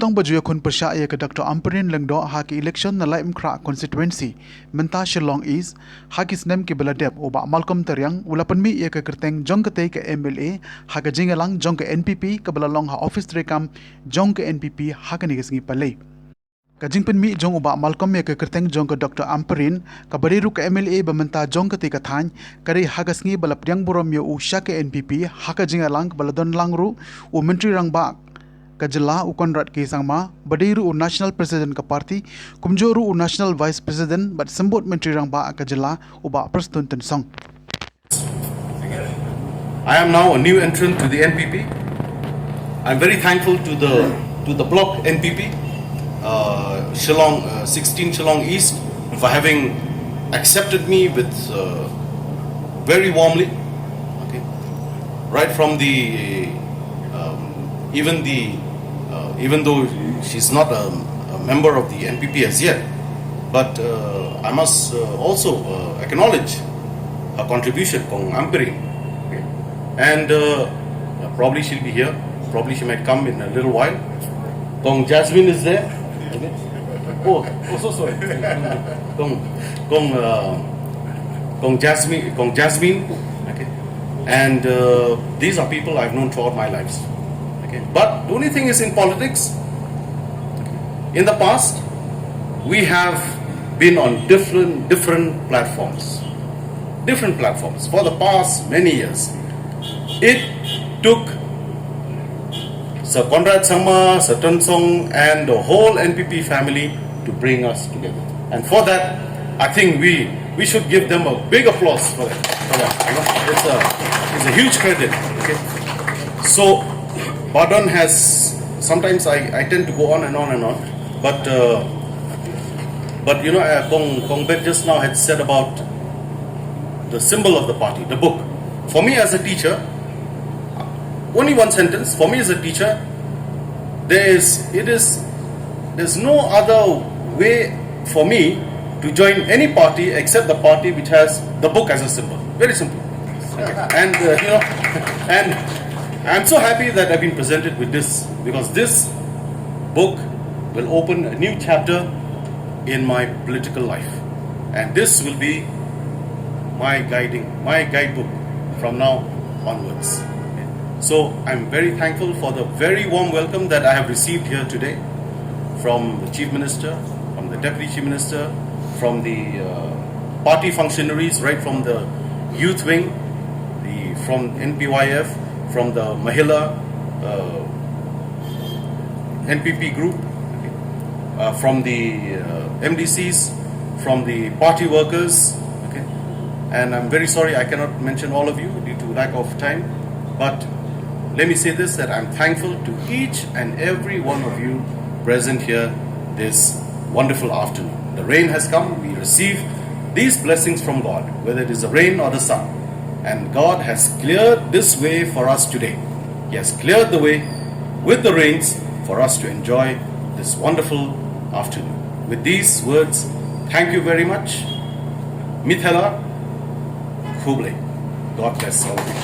Utang baju yakun persya ke Dr. Amperin lengdo haki election na laim kra constituency menta Shillong East haki snem ke beladep oba Malcom Tariang ulapan mi ye ke kerteng jong ke ke MLA haka jingialang jong ke NPP ke belalong ha office rekam jong ke NPP haka ni ngi palai Kajingpen mi jong uba Malcom ye ke kerteng jong ke Dr. Amperin ka bariru ke MLA bamenta jong ke tika thany kari hagas ngi balap yang burom ye usha ke NPP haka jingialang baladon langru u menteri rang ba Kajala Ukonrat ke sangma badiru u national president ka party kumjoru u national vice president but sembut menteri rang ba Kajala uba prestun song. I am now a new entrant to the NPP. I'm very thankful to the block NPP, Shillong 16 Shillong East, for having accepted me with very warmly. Okay, right from the even though she's not a member of the NPP as yet, but I must also acknowledge her contribution, Kong Amperin. Okay. And probably she'll be here, probably she might come in a little while. Kong Jasmine is there. Okay. Oh, so sorry. Kong Jasmine. Okay. And these are people I've known throughout my lives. Okay. But the only thing is in politics, in the past, we have been on different platforms. Different platforms for the past many years. It took Sir Conrad Sama, Sir Tun Song, and the whole NPP family to bring us together. And for that, I think we should give them a big applause for that. You know, it's a huge credit. Okay? So, Badon has, sometimes I tend to go on and on and on, but you know, Kong Bet just now had said about the symbol of the party, the book. For me as a teacher, only one sentence, for me as a teacher, there's no other way for me to join any party except the party which has the book as a symbol. Very simple. Okay. And you know, and I'm so happy that I've been presented with this, because this book will open a new chapter in my political life, and this will be my guidebook from now onwards. Okay. So I'm very thankful for the very warm welcome that I have received here today from the Chief Minister, from the Deputy Chief Minister, from the party functionaries, right from the youth wing, from NPYF, from the Mahila NPP group, from the MDCs, from the party workers. Okay. And I'm very sorry I cannot mention all of you due to lack of time, but let me say this, that I'm thankful to each and every one of you present here this wonderful afternoon. The rain has come, we receive these blessings from God, whether it is the rain or the sun. And God has cleared this way for us today. He has cleared the way with the rains for us to enjoy this wonderful afternoon. With these words, thank you very much. Mithela Kuble. God bless all of you.